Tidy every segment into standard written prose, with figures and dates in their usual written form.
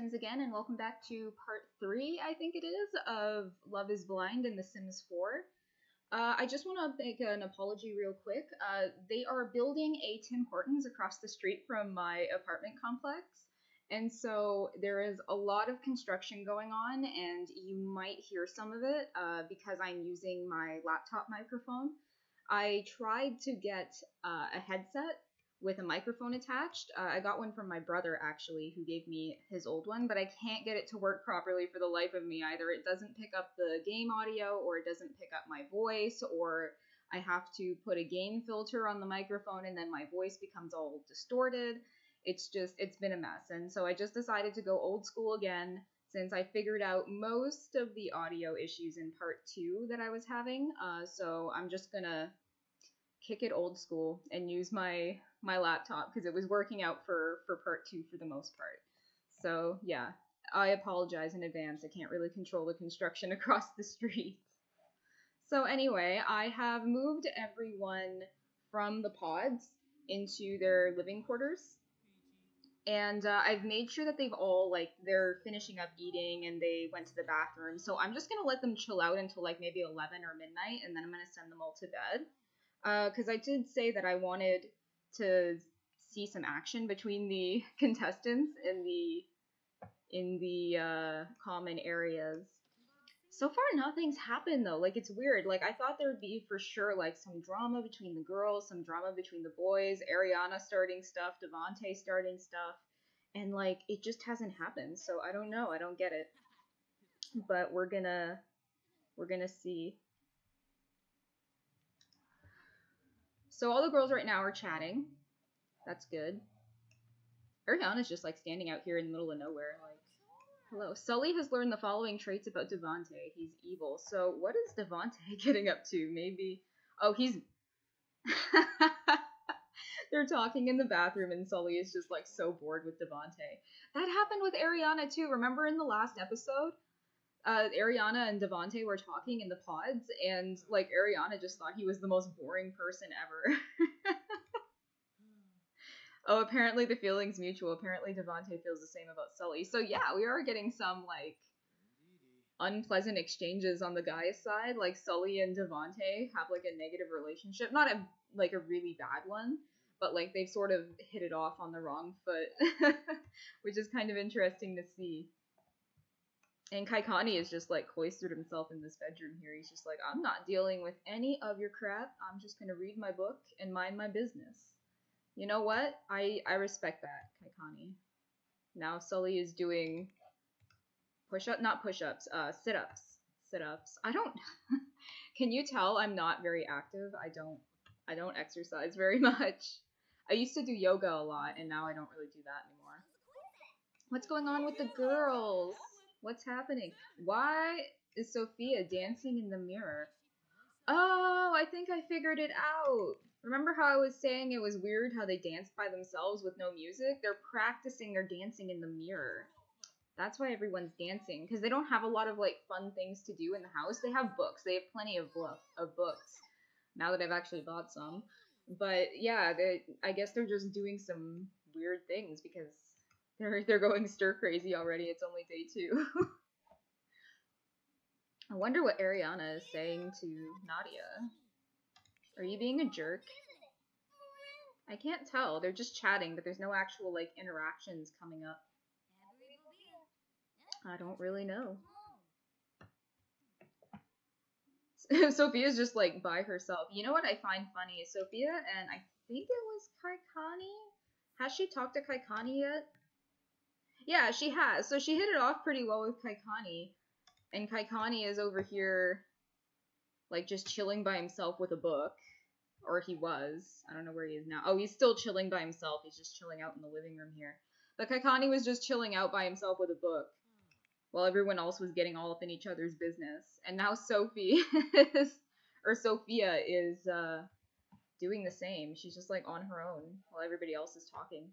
Sims again, and welcome back to part 3, I think it is, of Love is Blind in The Sims 4. I just want to make an apology real quick. They are building a Tim Hortons across the street from my apartment complex, and so there is a lot of construction going on, and you might hear some of it because I'm using my laptop microphone. I tried to get a headset with a microphone attached. I got one from my brother, actually, who gave me his old one, but I can't get it to work properly for the life of me. Either it doesn't pick up the game audio, or it doesn't pick up my voice, or I have to put a gain filter on the microphone and then my voice becomes all distorted. It's been a mess, and so I just decided to go old school again, since I figured out most of the audio issues in part 2 that I was having. So I'm just gonna kick it old school and use my laptop because it was working out for part 2 for the most part. So yeah, I apologize in advance. I can't really control the construction across the street. So anyway, I have moved everyone from the pods into their living quarters. And I've made sure that they've all, they're finishing up eating and they went to the bathroom. So I'm just going to let them chill out until maybe 11 or midnight, and then I'm going to send them all to bed. Because I did say that I wanted to see some action between the contestants in the common areas. So far, nothing's happened, though. It's weird. I thought there would be, for sure, some drama between the girls, some drama between the boys, Arianna starting stuff, Devante starting stuff, and, it just hasn't happened. So I don't know. I don't get it. But we're gonna see. So all the girls right now are chatting. That's good. Arianna's just standing out here in the middle of nowhere, hello. Sully has learned the following traits about Devante. He's evil. So what is Devante getting up to? Maybe, oh, he's they're talking in the bathroom and Sully is just so bored with Devante. That happened with Arianna too. Remember in the last episode? Arianna and Devante were talking in the pods, and Arianna just thought he was the most boring person ever. Oh, apparently the feeling's mutual. Apparently Devante feels the same about Sully. So yeah, we are getting some unpleasant exchanges on the guy's side. Sully and Devante have a negative relationship. Not a really bad one, but they've sort of hit it off on the wrong foot, which is kind of interesting to see. And Kaikane is just cloistered himself in this bedroom here. He's just I'm not dealing with any of your crap. I'm just gonna read my book and mind my business. You know what? I respect that, Kaikane. Now Sully is doing not push-ups, sit-ups. Sit-ups. I don't can you tell I'm not very active? I don't exercise very much. I used to do yoga a lot, and now I don't really do that anymore. What's going on with the girls? What's happening? Why is Sophia dancing in the mirror? Oh, I think I figured it out. Remember how I was saying it was weird how they danced by themselves with no music? They're practicing their dancing in the mirror. That's why everyone's dancing, because they don't have a lot of fun things to do in the house. They have books. They have plenty of books. Now that I've actually bought some. But yeah, I guess they're just doing some weird things because they're going stir crazy already. It's only day 2. I wonder what Arianna is saying to Nadia. Are you being a jerk? I can't tell. They're just chatting, but there's no actual interactions coming up. I don't really know. Sophia's just by herself. You know what I find funny is Sophia, and I think it was Kaikane. Has she talked to Kaikane yet? Yeah, she has. So she hit it off pretty well with Kaikane. And Kaikane is over here, just chilling by himself with a book. Or he was. I don't know where he is now. Oh, he's still chilling by himself. He's just chilling out in the living room here. But Kaikane was just chilling out by himself with a book, while everyone else was getting all up in each other's business. And now Sophia is doing the same. She's just on her own while everybody else is talking.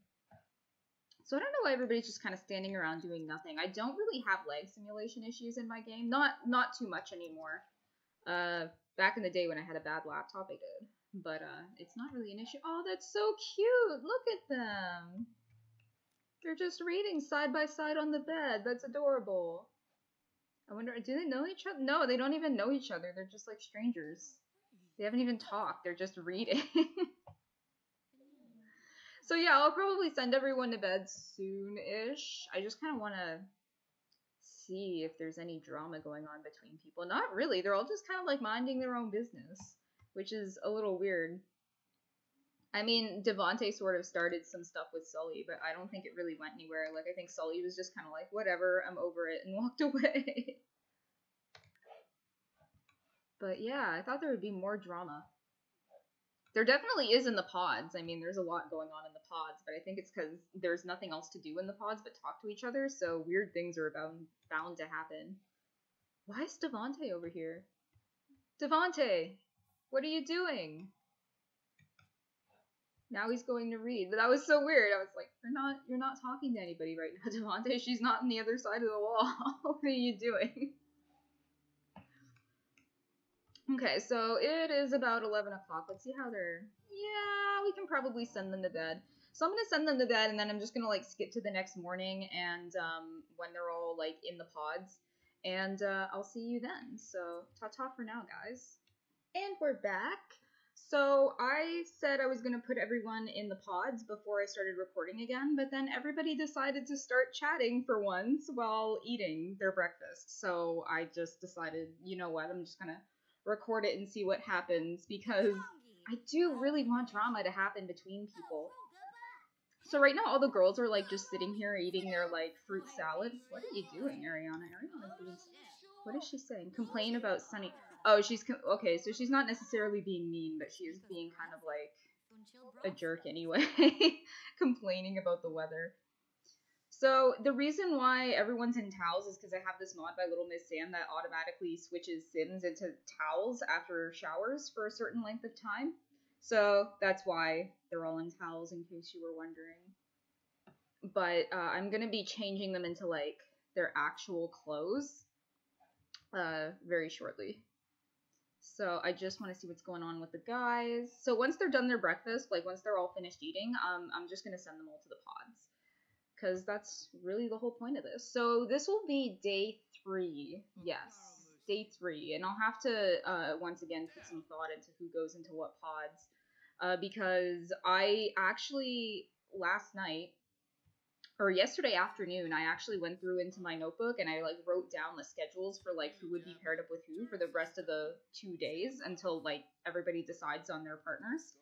So I don't know why everybody's just kind of standing around doing nothing. I don't really have lag simulation issues in my game. Not too much anymore. Back in the day when I had a bad laptop, I did. But it's not really an issue. Oh, that's so cute! Look at them! They're just reading side by side on the bed. That's adorable. I wonder, do they know each other? No, they don't even know each other. They're just like strangers. They haven't even talked. They're just reading. So yeah, I'll probably send everyone to bed soon-ish. I just kind of want to see if there's any drama going on between people. Not really. They're all just kind of like minding their own business, which is a little weird. I mean, Devante sort of started some stuff with Sully, but I don't think it really went anywhere. Like, I think Sully was just kind of like, whatever, I'm over it, and walked away. But yeah, I thought there would be more drama. There definitely is in the pods. I mean, there's a lot going on in the pods, but I think it's because there's nothing else to do in the pods but talk to each other, so weird things are bound to happen. Why is Devante over here? Devante! What are you doing? Now he's going to read. But that was so weird. I was like, you're not talking to anybody right now, Devante. She's not on the other side of the wall. What are you doing? Okay, so it is about 11 o'clock. Let's see how they're... Yeah, we can probably send them to bed. So I'm going to send them to bed, and then I'm just going to, like, skip to the next morning, and when they're all, like, in the pods. And I'll see you then. So, ta-ta for now, guys. And we're back. So I said I was going to put everyone in the pods before I started recording again, but then everybody decided to start chatting for once while eating their breakfast. So I just decided, you know what, I'm just going to record it and see what happens, because I do really want drama to happen between people. So right now all the girls are like just sitting here eating their like fruit salad. What are you doing, Arianna? What is she saying? Complain about Sunny. Oh, okay, so she's not necessarily being mean, but she is being kind of like a jerk anyway. Complaining about the weather. So the reason why everyone's in towels is because I have this mod by Little Miss Sam that automatically switches Sims into towels after showers for a certain length of time. So that's why they're all in towels, in case you were wondering. But I'm going to be changing them into like their actual clothes very shortly. So I just want to see what's going on with the guys. So once they're done their breakfast, like once they're all finished eating, I'm just going to send them all to the pods. Because that's really the whole point of this. So this will be day 3. Yes, day 3. And I'll have to, once again, put some thought into who goes into what pods. Because I actually, last night, or yesterday afternoon, I actually went through into my notebook and I, like, wrote down the schedules for, like, who would be paired up with who for the rest of the 2 days until, like, everybody decides on their partners.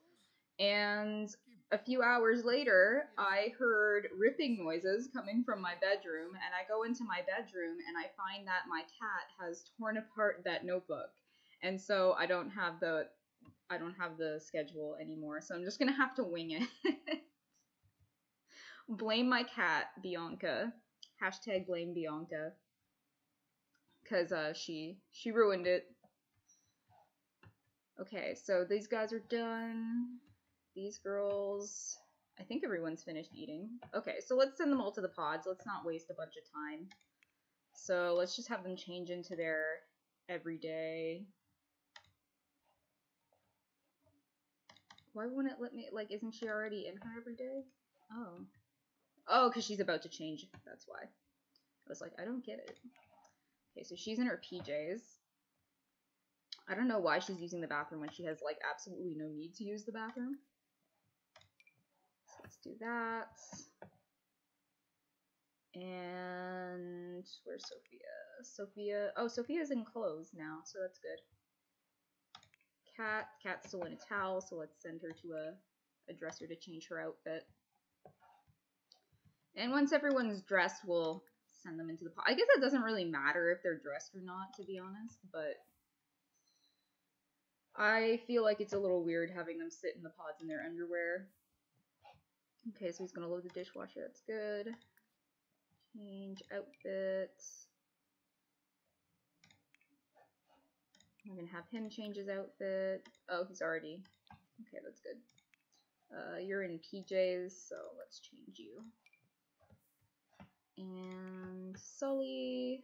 And a few hours later, I heard ripping noises coming from my bedroom, and I go into my bedroom and I find that my cat has torn apart that notebook. And so I don't have the schedule anymore, so I'm just gonna have to wing it. Blame my cat, Bianca. Hashtag blame Bianca. Cause she ruined it. Okay, so these guys are done. These girls, I think everyone's finished eating. Okay, so let's send them all to the pods. Let's not waste a bunch of time. So let's just have them change into their everyday. Why wouldn't it let me, like, isn't she already in her everyday? Oh. Oh, because she's about to change. That's why. I was like, I don't get it. Okay, so she's in her PJs. I don't know why she's using the bathroom when she has, like, absolutely no need to use the bathroom. Let's do that. And where's Sophia? Oh, Sophia's in clothes now, so that's good. Cat's still in a towel, so let's send her to a dresser to change her outfit. And once everyone's dressed, we'll send them into the pod. I guess it doesn't really matter if they're dressed or not, to be honest, but I feel like it's a little weird having them sit in the pods in their underwear. Okay, so he's gonna load the dishwasher, that's good. Change outfits. I'm gonna have him change his outfit. Oh, he's already, okay, that's good. You're in PJs, so let's change you. And Sully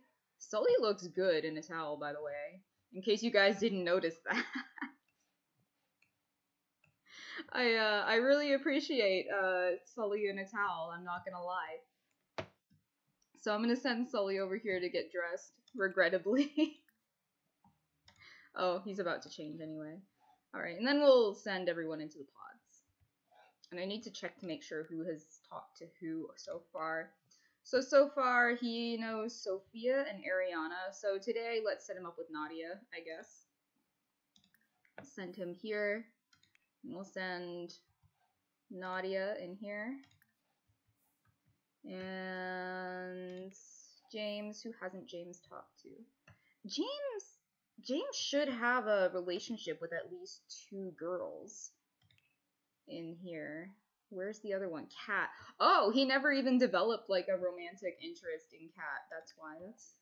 looks good in a towel, by the way, in case you guys didn't notice that. I really appreciate Sully in a towel, I'm not gonna lie. So I'm gonna send Sully over here to get dressed, regrettably. Oh, he's about to change anyway. Alright, and then we'll send everyone into the pods. And I need to check to make sure who has talked to who so far. So far, he knows Sophia and Arianna. So today, let's set him up with Nadia, I guess. Send him here. And we'll send Nadia in here. And James, who hasn't James talked to? James should have a relationship with at least 2 girls in here. Where's the other one? Kat. Oh, he never even developed like a romantic interest in Kat. That's why.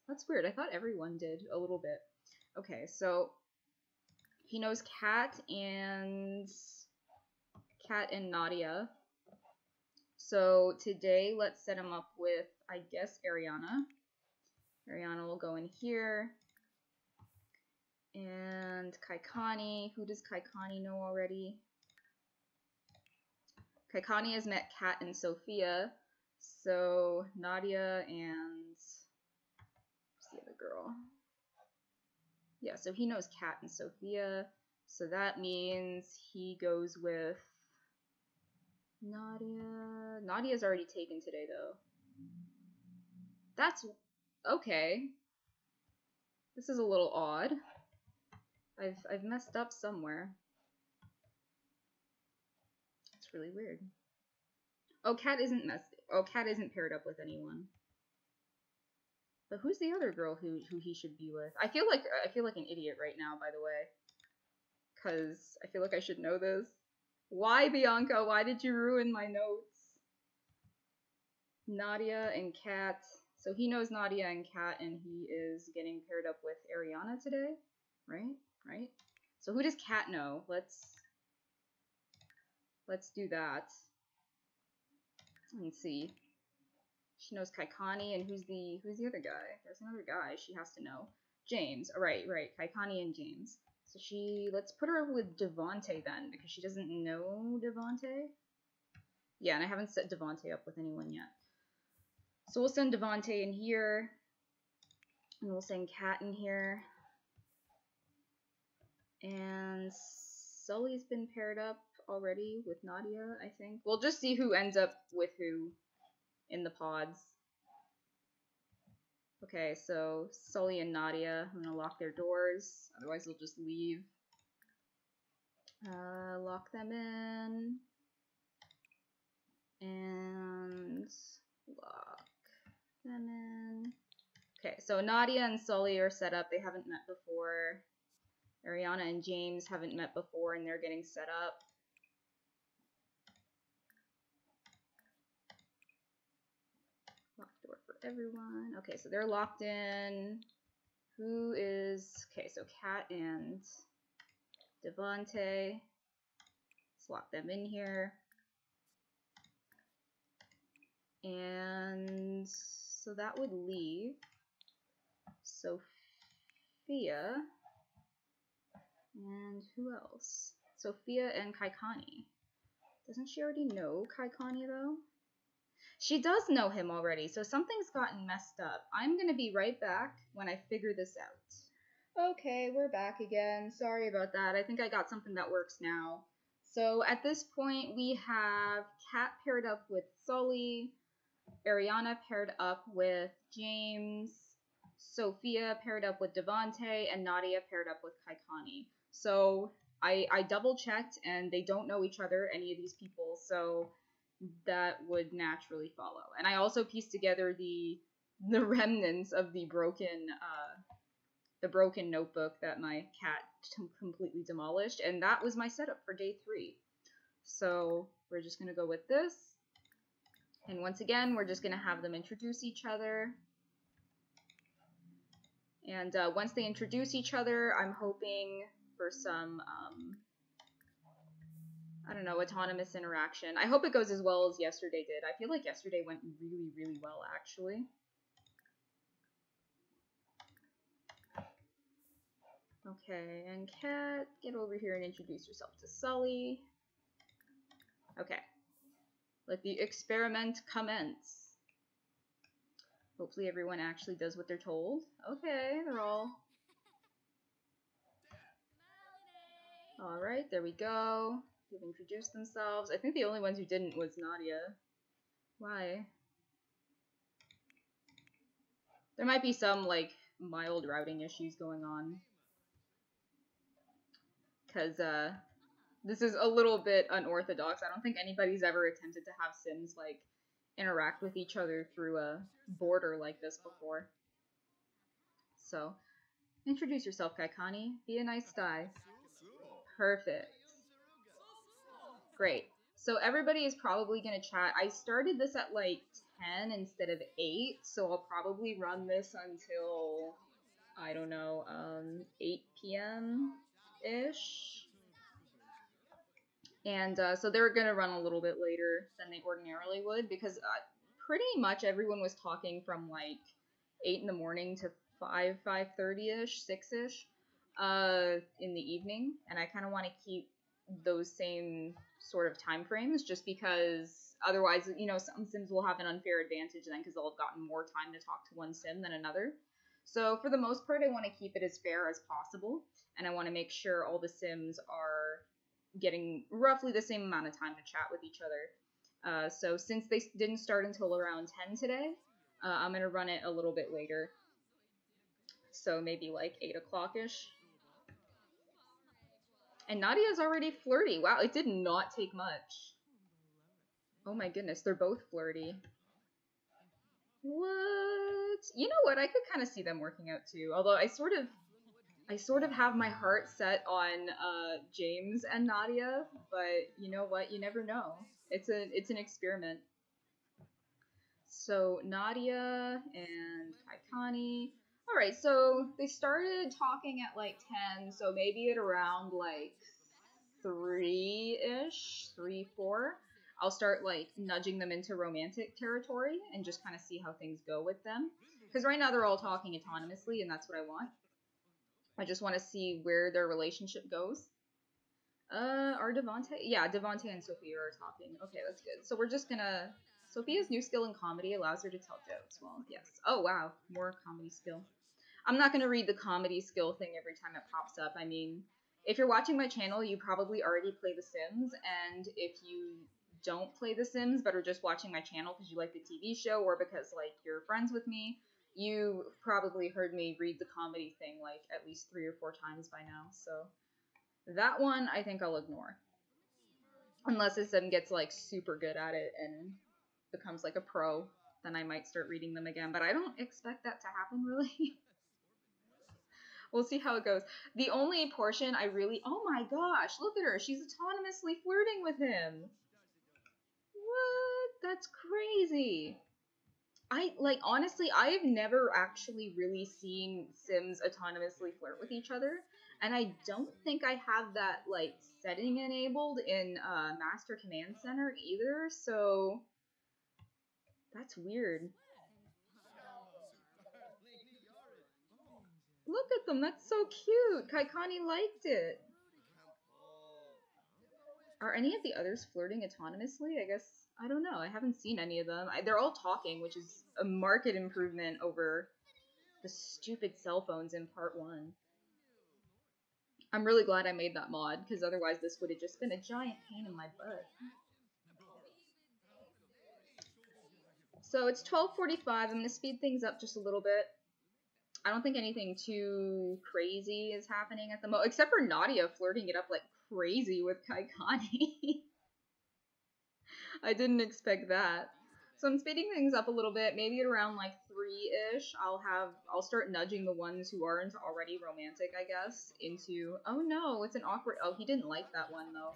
That's weird. I thought everyone did a little bit. Okay, so he knows Kat and Nadia. So today, let's set him up with, I guess, Arianna. Arianna will go in here. And Kaikane. Who does Kaikane know already? Kaikane has met Kat and Sophia. So Nadia and who's the other girl? Yeah, so he knows Kat and Sophia. So that means he goes with Nadia. Nadia's already taken today, though. That's okay. This is a little odd. I've messed up somewhere. It's really weird. Oh, Kat isn't paired up with anyone. But who's the other girl who he should be with? I feel like an idiot right now, by the way. 'Cause I feel like I should know this. Why, Bianca? Why did you ruin my notes? Nadia and Kat. So he knows Nadia and Kat, and he is getting paired up with Arianna today, right? Right? So who does Kat know? Let's do that. Let's see. She knows Kaikane, and who's the other guy? There's another guy she has to know. James. All right. Kaikane and James. So let's put her with Devante then, because she doesn't know Devante. Yeah, and I haven't set Devante up with anyone yet. So we'll send Devante in here, and we'll send Kat in here. And Sully's been paired up already with Nadia, I think. We'll just see who ends up with who in the pods. Okay, so Sully and Nadia, I'm gonna lock their doors, otherwise they'll just leave. Lock them in. And lock them in. Okay, so Nadia and Sully are set up. They haven't met before. Arianna and James haven't met before, and they're getting set up. Locked door for everyone. Okay, so they're locked in. Who is... Okay, so Kat and Devante. Let's lock them in here. And so that would leave Sophia. And who else? Sophia and Kaikane. Doesn't she already know Kaikane, though? She does know him already, so something's gotten messed up. I'm gonna be right back when I figure this out. Okay, we're back again. Sorry about that. I think I got something that works now. So at this point, we have Kat paired up with Sully, Arianna paired up with James, Sophia paired up with Devante, and Nadia paired up with Kaikane. So I double checked, and they don't know each other, any of these people, so that would naturally follow. And I also pieced together the remnants of the broken notebook that my cat completely demolished, and that was my setup for day 3. So we're just gonna go with this, and once again we're just gonna have them introduce each other. And once they introduce each other, I'm hoping for some I don't know, autonomous interaction. I hope it goes as well as yesterday did. I feel like yesterday went really, really well, actually. Okay, and Kat, get over here and introduce yourself to Sully. Okay. Let the experiment commence. Hopefully everyone actually does what they're told. Okay, they're all... Alright, there we go. They've introduced themselves. I think the only ones who didn't was Nadia. Why? There might be some, like, mild routing issues going on. Because, this is a little bit unorthodox. I don't think anybody's ever attempted to have Sims, like, interact with each other through a border like this before. So, introduce yourself, Kaikane. Be a nice guy. Perfect. Great. So everybody is probably going to chat. I started this at like 10 instead of 8, so I'll probably run this until, I don't know, 8 p.m.-ish. And so they're going to run a little bit later than they ordinarily would, because pretty much everyone was talking from like 8 in the morning to 5:30-ish, 6-ish in the evening, and I kind of want to keep those same sort of time frames, just because otherwise, you know, some Sims will have an unfair advantage then because they'll have gotten more time to talk to one Sim than another. So for the most part, I want to keep it as fair as possible, and I want to make sure all the Sims are getting roughly the same amount of time to chat with each other. So since they didn't start until around 10 today, I'm going to run it a little bit later. So maybe like 8 o'clock-ish. And Nadia's already flirty. Wow, it did not take much. Oh my goodness, they're both flirty. What? You know what? I could kind of see them working out too. Although I sort of have my heart set on James and Nadia, but you know what? You never know. It's an experiment. So Nadia and Kaikane. Alright, so they started talking at like 10, so maybe at around like 3-ish, 3, 4, I'll start like nudging them into romantic territory and just kind of see how things go with them. Because right now they're all talking autonomously, and that's what I want. I just want to see where their relationship goes. Are Devante? Yeah, Devante and Sophia are talking. Okay, that's good. So we're just gonna... Sophia's new skill in comedy allows her to tell jokes. Well, yes. Oh, wow. More comedy skill. I'm not going to read the comedy skill thing every time it pops up. I mean, if you're watching my channel, you probably already play The Sims, and if you don't play The Sims but are just watching my channel because you like the TV show or because, like, you're friends with me, you probably heard me read the comedy thing, like, at least 3 or 4 times by now, so that one I think I'll ignore. Unless this Sim gets, like, super good at it and becomes, like, a pro, then I might start reading them again, but I don't expect that to happen, really. We'll see how it goes. The only portion I really... Oh my gosh, look at her. She's autonomously flirting with him. What? That's crazy. Honestly, I have never actually really seen Sims autonomously flirt with each other. And I don't think I have that, like, setting enabled in Master Command Center either, so... That's weird. Look at them, that's so cute. Kaikane liked it. Are any of the others flirting autonomously? I guess, I don't know. I haven't seen any of them. They're all talking, which is a marked improvement over the stupid cell phones in part 1. I'm really glad I made that mod, because otherwise this would have just been a giant pain in my butt. So it's 12:45. I'm going to speed things up just a little bit. I don't think anything too crazy is happening at the moment, except for Nadia flirting it up like crazy with Kaikane. I didn't expect that. So I'm speeding things up a little bit, maybe at around like 3-ish. I'll start nudging the ones who aren't already romantic, I guess, into... Oh no, it's an awkward... Oh, he didn't like that one though.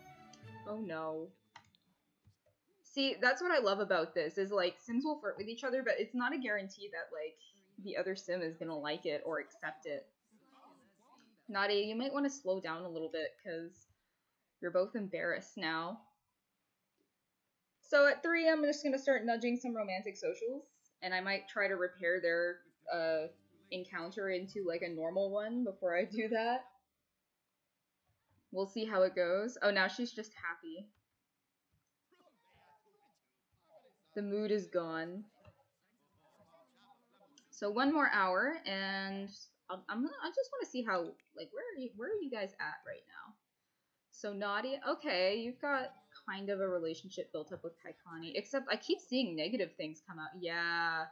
Oh no. See, that's what I love about this, is like, Sims will flirt with each other, but it's not a guarantee that, like, the other Sim is gonna like it or accept it. Nadia, you might want to slow down a little bit, because you're both embarrassed now. So at 3, I'm just gonna start nudging some romantic socials, and I might try to repair their encounter into, like, a normal one before I do that. We'll see how it goes. Oh, now she's just happy. The mood is gone. So 1 more hour, and I just want to see how, like, where are you guys at right now? So Nadia, okay, you've got kind of a relationship built up with Kaikane, except I keep seeing negative things come out. Yeah,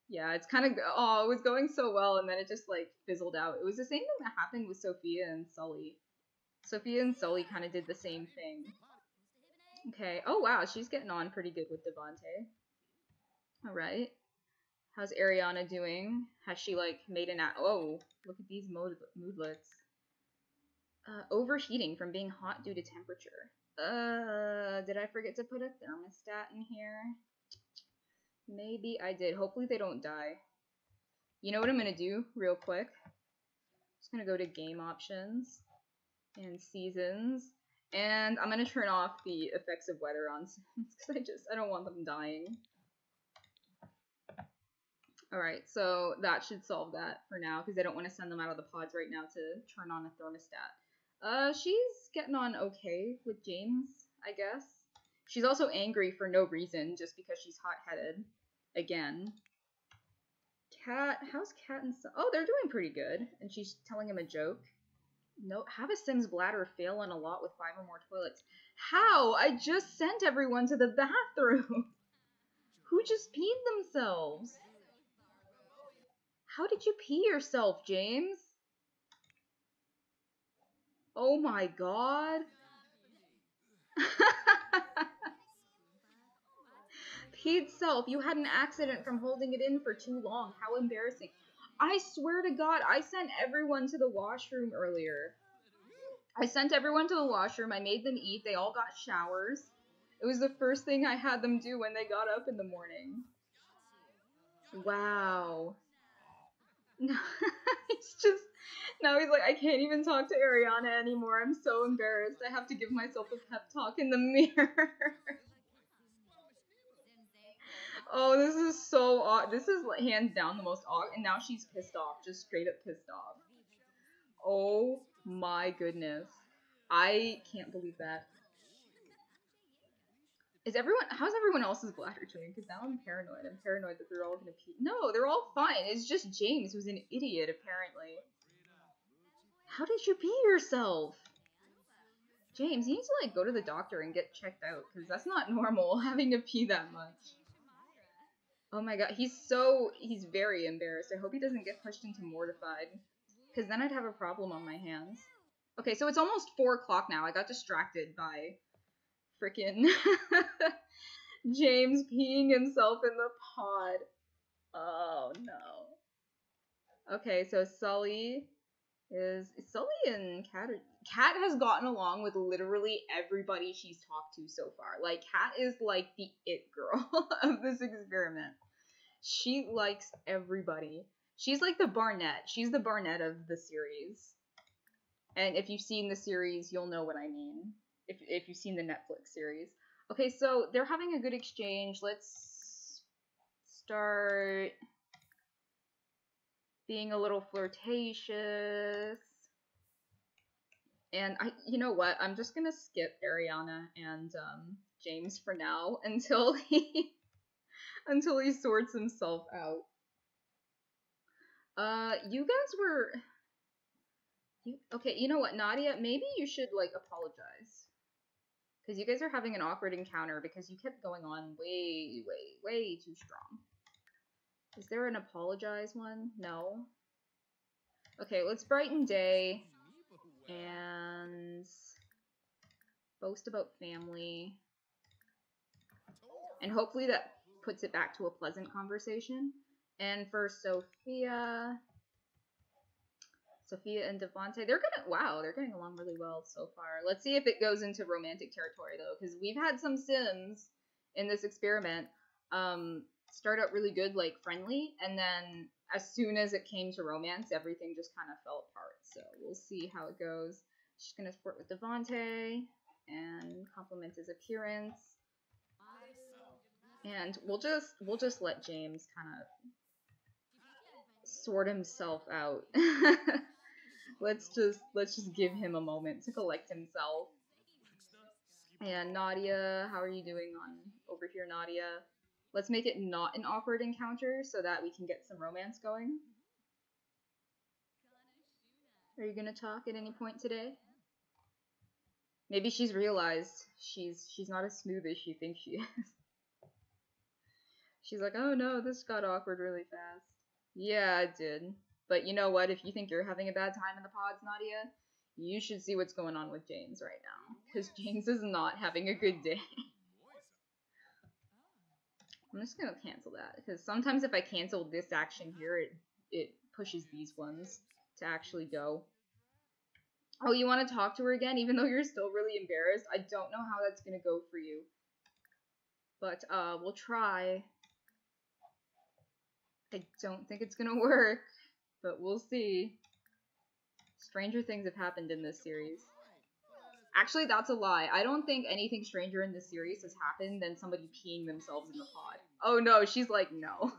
it's kind of, oh, it was going so well, and then it just, like, fizzled out. It was the same thing that happened with Sophia and Sully. Sophia and Sully kind of did the same thing. Okay, oh wow, she's getting on pretty good with Devante. Alright. How's Arianna doing? Has she, like, made an oh, look at these moodlets. Overheating from being hot due to temperature. Did I forget to put a thermostat in here? Maybe I did. Hopefully they don't die. You know what I'm gonna do real quick? Just gonna go to game options and seasons, and I'm gonna turn off the effects of weather on Sims because I don't want them dying. Alright, so that should solve that for now, because I don't want to send them out of the pods right now to turn on a thermostat. She's getting on okay with James, I guess. She's also angry for no reason, just because she's hot-headed. Again. Cat, how's Cat and oh, they're doing pretty good. And she's telling him a joke. No, have a Sim's bladder fail on a lot with 5 or more toilets. How? I just sent everyone to the bathroom. Who just peed themselves? How did you pee yourself, James? Oh my god. Peed self, you had an accident from holding it in for too long. How embarrassing. I swear to God, I sent everyone to the washroom earlier. I sent everyone to the washroom. I made them eat. They all got showers. It was the first thing I had them do when they got up in the morning. Wow. It's just, now he's like, I can't even talk to Arianna anymore. I'm so embarrassed. I have to give myself a pep talk in the mirror. Oh, this is so odd. This is hands down the most odd. And now she's pissed off. Just straight up pissed off. Oh my goodness. I can't believe that. How's everyone else's bladder doing? Because now I'm paranoid. I'm paranoid that they're all gonna pee. No, they're all fine. It's just James who's an idiot, apparently. How did you pee yourself? James, you need to, like, go to the doctor and get checked out, because that's not normal, having to pee that much. Oh my god, he's very embarrassed. I hope he doesn't get pushed into mortified, because then I'd have a problem on my hands. Okay, so it's almost 4 o'clock now. I got distracted by frickin' James peeing himself in the pod. Oh no. Okay, so Sully and Cat has gotten along with literally everybody she's talked to so far. Like, Cat is like the it girl of this experiment. She likes everybody. She's like the Barnett. She's the Barnett of the series. And if you've seen the series, you'll know what I mean. If you've seen the Netflix series. Okay, so they're having a good exchange. Let's start being a little flirtatious. And you know what? I'm just gonna skip Arianna and James for now until he sorts himself out. You guys were okay. You know what, Nadia? Maybe you should, like, apologize, because you guys are having an awkward encounter because you kept going on way too strong. Is there an apologize one? No. Okay, let's brighten day and boast about family, and hopefully that puts it back to a pleasant conversation. And for Sophia and Devante, they're getting along really well so far. Let's see if it goes into romantic territory, though, because we've had some Sims in this experiment start out really good, like, friendly, and then as soon as it came to romance, everything just kind of fell apart. So we'll see how it goes. She's gonna flirt with Devante and compliment his appearance, and we'll just let James kind of sort himself out. let's just give him a moment to collect himself. And Nadia, how are you doing over here, Nadia? Let's make it not an awkward encounter so that we can get some romance going. Are you gonna talk at any point today? Maybe she's realized she's not as smooth as she thinks she is. She's like, oh no, this got awkward really fast. Yeah, it did. But you know what? If you think you're having a bad time in the pods, Nadia, you should see what's going on with James right now. Because James is not having a good day. I'm just gonna cancel that. Because sometimes if I cancel this action here, it pushes these ones to actually go. Oh, you want to talk to her again, even though you're still really embarrassed? I don't know how that's gonna go for you. But, we'll try. I don't think it's gonna work, but we'll see. Stranger things have happened in this series. Actually, that's a lie. I don't think anything stranger in this series has happened than somebody peeing themselves in the pod. Oh no, she's like, no.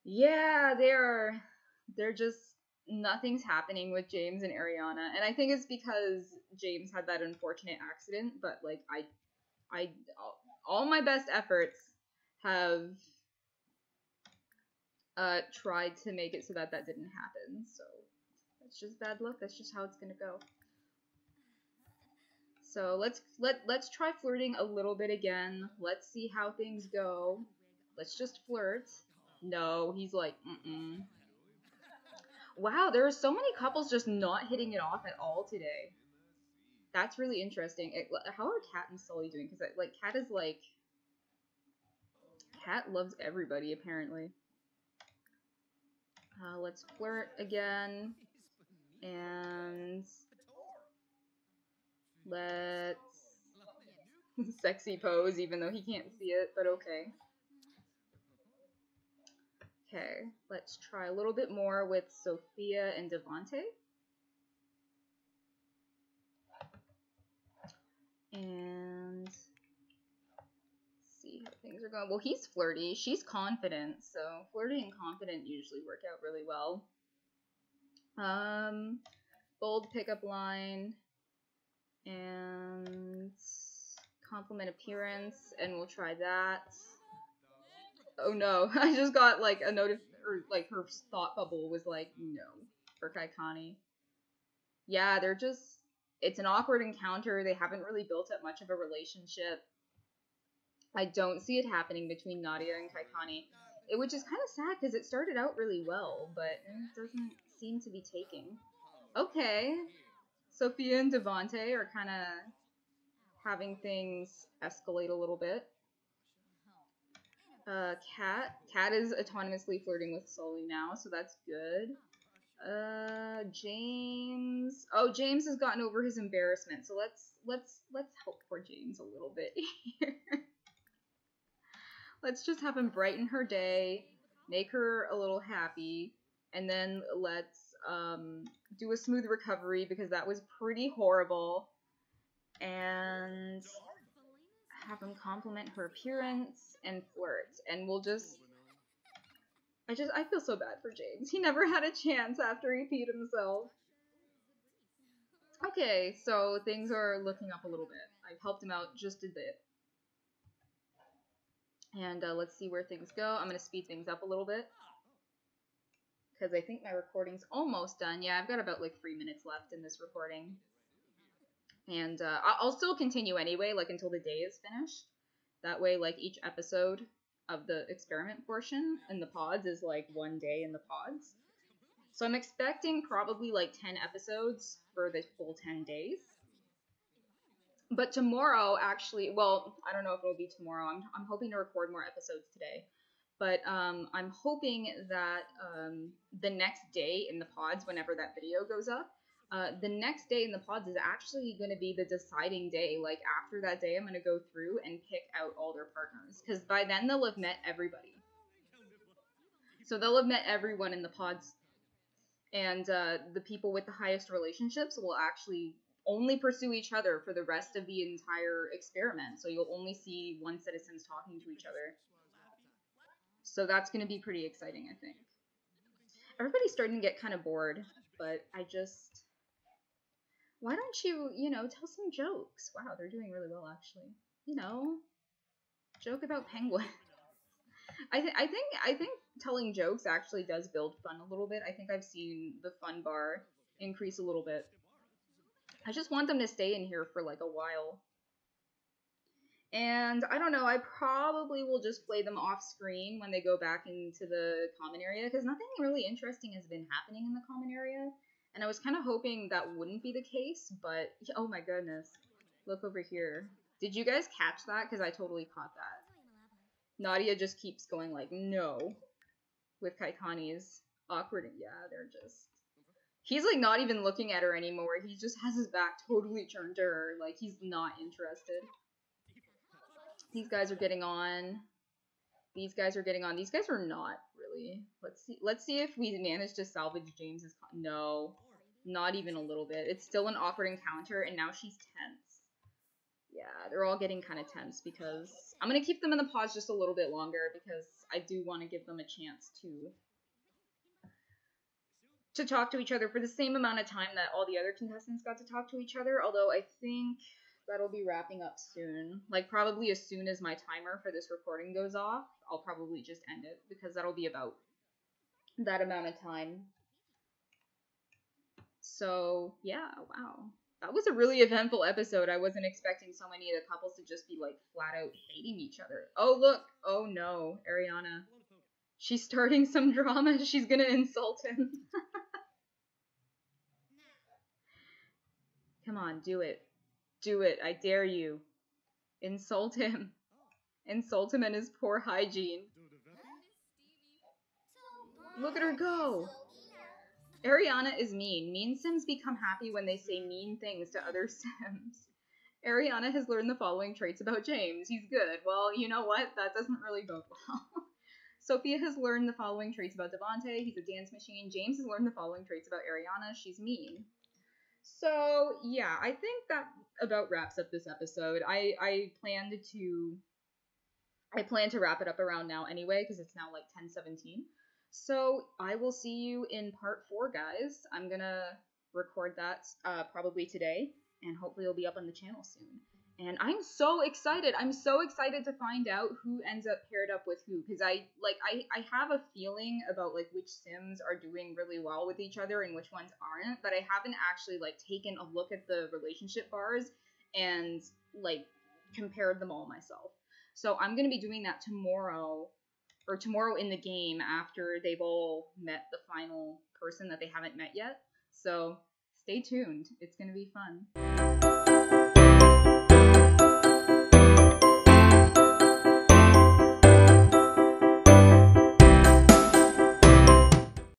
Yeah, they're just, nothing's happening with James and Arianna. And I think it's because James had that unfortunate accident, but like, all my best efforts have tried to make it so that that didn't happen, so that's just bad luck. That's just how it's gonna go. So let's try flirting a little bit again. Let's see how things go. Let's just flirt. No, he's like, Wow, there are so many couples just not hitting it off at all today. That's really interesting. How are Kat and Sully doing? Because like Kat is like, Kat loves everybody apparently. Let's flirt again, and let's sexy pose, even though he can't see it, but okay. Okay, let's try a little bit more with Sophia and Devante. And see how things are going. Well, he's flirty. She's confident, so flirty and confident usually work out really well. Bold pickup line and compliment appearance, and we'll try that. Oh no, I just got like a or like her thought bubble was like no for Kaikane. Yeah, they're just, it's an awkward encounter. They haven't really built up much of a relationship. I don't see it happening between Nadia and Kaikane, which is kind of sad because it started out really well, but it doesn't seem to be taking. Okay, Sophia and Devante are kind of having things escalate a little bit. Kat is autonomously flirting with Sully now, so that's good. James. Oh, James has gotten over his embarrassment, so let's help poor James a little bit here. Let's just have him brighten her day, make her a little happy, and then let's do a smooth recovery because that was pretty horrible, and have him compliment her appearance and flirt, and we'll just, I feel so bad for James. He never had a chance after he peed himself. Okay, so things are looking up a little bit. I've helped him out just a bit. And let's see where things go. I'm going to speed things up a little bit, because I think my recording's almost done. Yeah, I've got about like 3 minutes left in this recording. And I'll still continue anyway, like until the day is finished. That way, like each episode of the experiment portion in the pods is like 1 day in the pods. So I'm expecting probably like 10 episodes for the full 10 days. But tomorrow, actually, well, I don't know if it'll be tomorrow. I'm hoping to record more episodes today. But I'm hoping that the next day in the pods, whenever that video goes up, the next day in the pods is actually going to be the deciding day. Like, after that day, I'm going to go through and pick out all their partners. Because by then, they'll have met everybody. So they'll have met everyone in the pods. And the people with the highest relationships will actually only pursue each other for the rest of the entire experiment. So you'll only see one citizens talking to each other. So that's going to be pretty exciting, I think. Everybody's starting to get kind of bored, but I just... Why don't you, tell some jokes? Wow, they're doing really well, actually. you know, joke about penguins. I think telling jokes actually does build fun a little bit. I think I've seen the fun bar increase a little bit. I just want them to stay in here for like a while. And I don't know, I probably will just play them off screen when they go back into the common area, because nothing really interesting has been happening in the common area. And I was kind of hoping that wouldn't be the case, but oh my goodness. Look over here. Did you guys catch that? Because I totally caught that. Nadia just keeps going like, no. With Kaikane's awkward. Yeah, they're just... He's like not even looking at her anymore. He just has his back totally turned to her. Like he's not interested. These guys are getting on. These guys are getting on. These guys are not really. Let's see if we manage to salvage James's. No, not even a little bit. It's still an awkward encounter, and now she's tense. Yeah, they're all getting kind of tense because I'm gonna keep them in the pause just a little bit longer because I do want to give them a chance to talk to each other for the same amount of time that all the other contestants got to talk to each other. Although I think that'll be wrapping up soon. Like, probably as soon as my timer for this recording goes off, I'll probably just end it, because that'll be about that amount of time. So, yeah, wow. That was a really eventful episode. I wasn't expecting so many of the couples to just be, like, flat out hating each other. Oh, look! Oh, no. Arianna. She's starting some drama. She's gonna insult him. Come on, do it. Do it, I dare you. Insult him. Insult him and his poor hygiene. Look at her go! Arianna is mean. Mean Sims become happy when they say mean things to other Sims. Arianna has learned the following traits about James. He's good. Well, you know what? That doesn't really bode well. Sophia has learned the following traits about Devante. He's a dance machine. James has learned the following traits about Arianna. She's mean. So, yeah, I think that about wraps up this episode. I plan to wrap it up around now anyway, because it's now like 10:17. So, I will see you in part 4, guys. I'm gonna record that probably today, and hopefully it'll be up on the channel soon. And I'm so excited. I'm so excited to find out who ends up paired up with who, because I have a feeling about like which Sims are doing really well with each other and which ones aren't, but I haven't actually like taken a look at the relationship bars and like compared them all myself. So I'm going to be doing that tomorrow in the game after they've all met the final person that they haven't met yet. So stay tuned. It's going to be fun.